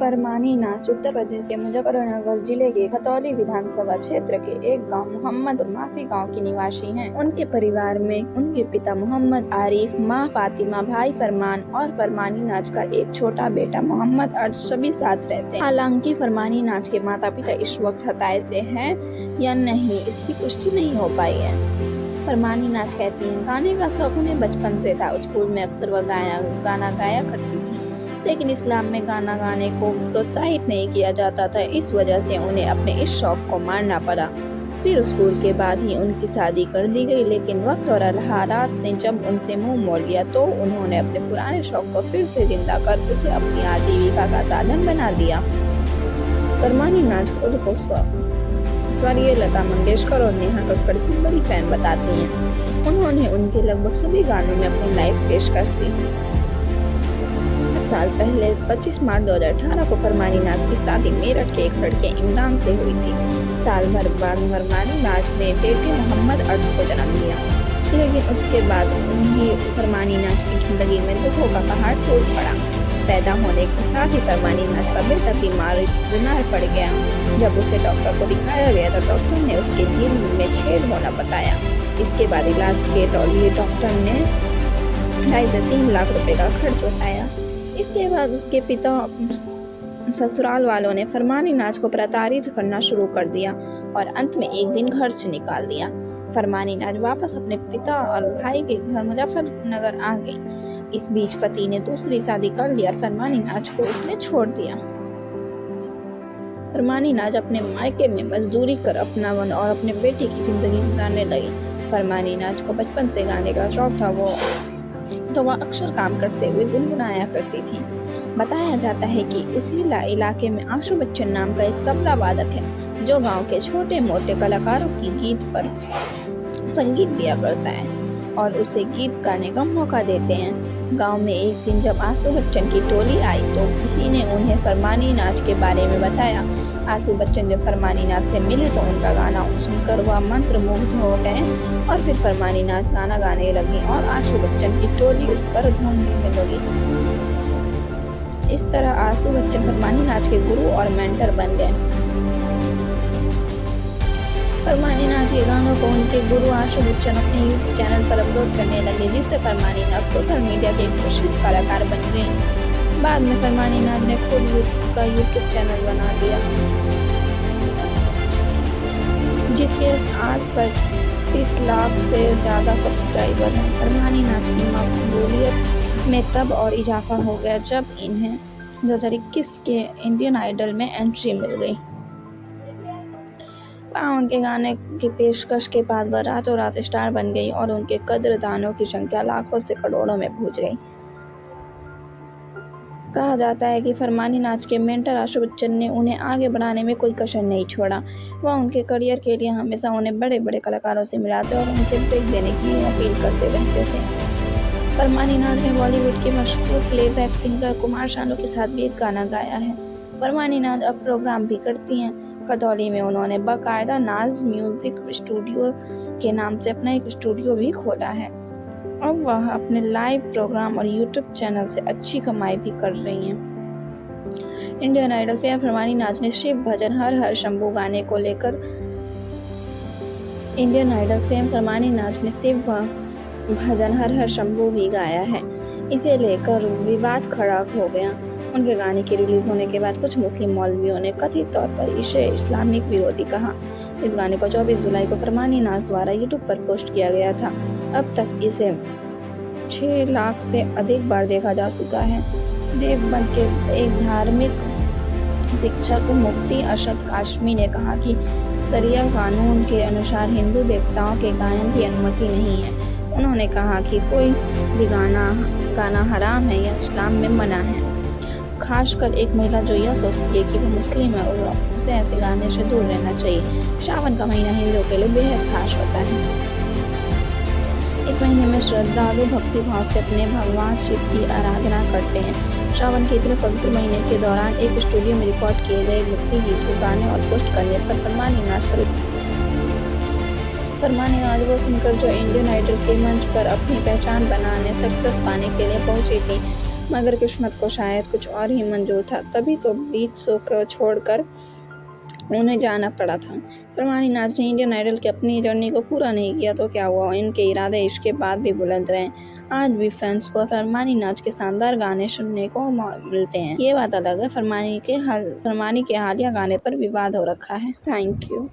परमानी नाच उत्तर प्रदेश के मुजफ्फरनगर जिले के खतौली विधानसभा क्षेत्र के एक गांव मोहम्मद माफी गांव की निवासी हैं। उनके परिवार में उनके पिता मोहम्मद आरिफ, मां फातिमा, भाई फरमान और फरमानी नाच का एक छोटा बेटा मोहम्मद अर्श सभी साथ रहते हैं। हालांकि फरमानी नाच के माता पिता इस वक्त हताए से हैं या नहीं, इसकी पुष्टि नहीं हो पाई है। फरमानी नाच कहती हैं, गाने का शौक उन्हें बचपन से था। स्कूल में अक्सर वह गाना गाया करती थी, लेकिन इस्लाम में गाना गाने को प्रोत्साहित नहीं किया जाता था। इस वजह से उन्हें अपने इस शौक को मारना पड़ा। फिर स्कूल के बाद ही उनकी शादी कर दी गई, लेकिन वक्त और हालात ने जब उनसे मुंह मोड़ लिया तो उन्होंने अपने पुराने शौक को फिर से जिंदा कर उसे अपनी आजीविका का साधन बना दिया। फरमानी नाच खुद को स्वर्गीय लता मंगेशकर और नेहा कक्कड़ की बड़ी फैन बताती हैं। उन्होंने उनके लगभग सभी गानों में अपनी लाइव पेशकश दी। साल पहले 25 मार्च 2018 को फरमानी नाच की शादी मेरठ के एक लड़के इमरान से हुई थी। साल भर बाद फरमानी नाच ने बेटे मोहम्मद अर्श को जन्म दिया, लेकिन उसके बाद उन्हें फरमानी नाच की जिंदगी में दुखों का पहाड़ टूट पड़ा। पैदा होने के साथ ही फरमानी नाच का बेटा बीमार पड़ गया। जब उसे डॉक्टर को दिखाया गया तो डॉक्टर ने उसके दिल में छेद होना बताया। इसके बाद इलाज के लिए डॉक्टर ने 2.5 से 3 लाख रुपए का खर्च उठाया। इसके बाद उसके पिता ससुराल वालों ने फरमानी नाच को प्रताड़ित करना शुरू कर दिया और अंत में एक दिन घर से निकाल दिया। फरमानी नाच वापस अपने पिता और भाई के घर मुजफ्फरनगर आ गई। इस बीच पति ने दूसरी शादी कर ली और फरमानी नाच को उसने छोड़ दिया। फरमानी नाच अपने मायके में मजदूरी कर अपना और अपने बेटे की जिंदगी गुजारने लगी। फरमानी नाच को बचपन से गाने का शौक था, वह अक्सर काम करते हुए गुनगुनाया करती थी। बताया जाता है कि उसी इलाके में आशु बच्चन नाम का एक तबला वादक है, जो गांव के छोटे मोटे कलाकारों की गीत पर संगीत दिया करता है और उसे गीत गाने का मौका देते हैं। गांव में एक दिन जब आशु बच्चन की टोली आई तो किसी ने उन्हें फरमानी नाच के बारे में बताया। आशु बच्चन जब फरमानी नाच से मिले तो उनका गाना सुनकर वह मंत्रमुग्ध हो गए और फिर फरमानी नाच गाना गाने लगी और आशु बच्चन की टोली उस पर धूम देने लगी। इस तरह आशु बच्चन फरमानी नाच के गुरु और मेंटर बन गए। फरमानी नाच के गानों को उनके गुरु आशु बच्चन अपने यूट्यूब चैनल पर अपलोड करने लगे, जिससे फरमानी नाच सोशल मीडिया के एक प्रसिद्ध कलाकार बन गई। बाद में फरमानी नाच ने खुद का यूट्यूब चैनल बना दिया, जिसके आज पर 30 लाख से ज़्यादा सब्सक्राइबर हैं। फरमानी नाच की मकबूलियत में तब और इजाफा हो गया जब इन्हें 2021 के इंडियन आइडल में एंट्री मिल गई। उनके गाने की पेशकश के बाद वह रातों रात स्टार बन गई और उनके कद्रदानों की संख्या लाखों से करोड़ों में पहुंच गई। कहा जाता है कि फरमानी नाच के मेंटर आशु बच्चन ने उन्हें आगे बढ़ाने में कोई कसर नहीं छोड़ा। वह उनके करियर के लिए हमेशा उन्हें बड़े बड़े कलाकारों से मिलाते और उनसे ब्रेक देने की अपील करते रहते थे। फरमानी नाच ने बॉलीवुड के मशहूर प्लेबैक सिंगर कुमार शानू के साथ भी एक गाना गाया है। फरमानी नाच अब प्रोग्राम भी करती हैं। खतौली में उन्होंने बाकायदा नाज म्यूजिक स्टूडियो के नाम से अपना एक स्टूडियो भी खोला है। अब वह अपने लाइव प्रोग्राम और यूट्यूब चैनल से अच्छी कमाई भी कर रही हैं। इंडियन आइडल फेम फरमानी नाच ने शिव भजन हर हर शंभू गाने को लेकर इंडियन आइडल फेम फरमानी नाच ने शिव भजन हर हर शंभू भी गाया है। इसे लेकर विवाद खड़ा हो गया। उनके गाने के रिलीज होने के बाद कुछ मुस्लिम मौलवियों ने कथित तौर पर इसे इस्लामिक विरोधी कहा। इस गाने को 24 जुलाई को फरमानी नाच द्वारा यूट्यूब पर पोस्ट किया गया था। अब तक इसे 6 लाख से अधिक बार देखा जा चुका है। देवबंद के एक धार्मिक शिक्षक मुफ्ती अरशद काशमी ने कहा कि शरिया कानून के अनुसार हिंदू देवताओं के गायन की अनुमति नहीं है। उन्होंने कहा कि कोई भी गाना हराम है या इस्लाम में मना है। खासकर एक महिला जो यह सोचती है कि वो मुस्लिम है, उसे ऐसे गाने से दूर रहना चाहिए। सावन का महीना हिंदुओं के लिए बेहद खास होता है। इस महीने में श्रद्धालु भक्ति भाव से अपने भगवान शिव की आराधना करते हैं। श्रावण के इतने पवित्र महीने के दौरान एक स्टूडियो में रिकॉर्ड किए गए भक्ति गीत को गाने और पोस्ट करने पर फरमानी नाच वो सिंगर जो इंडियन आइडल के मंच पर अपनी पहचान बनाने सक्सेस पाने के लिए पहुंची थी। मगर किस्मत को शायद कुछ और ही मंजूर था, तभी तो बीच शो को छोड़कर उन्हें जाना पड़ा था। फरमानी नाज ने इंडियन आइडल की अपनी जर्नी को पूरा नहीं किया तो क्या हुआ, इनके इरादे इसके बाद भी बुलंद रहे। आज भी फैंस को फरमानी नाज के शानदार गाने सुनने को मिलते हैं। ये बात अलग है, फरमानी के हालिया गाने पर विवाद हो रखा है। Thank you.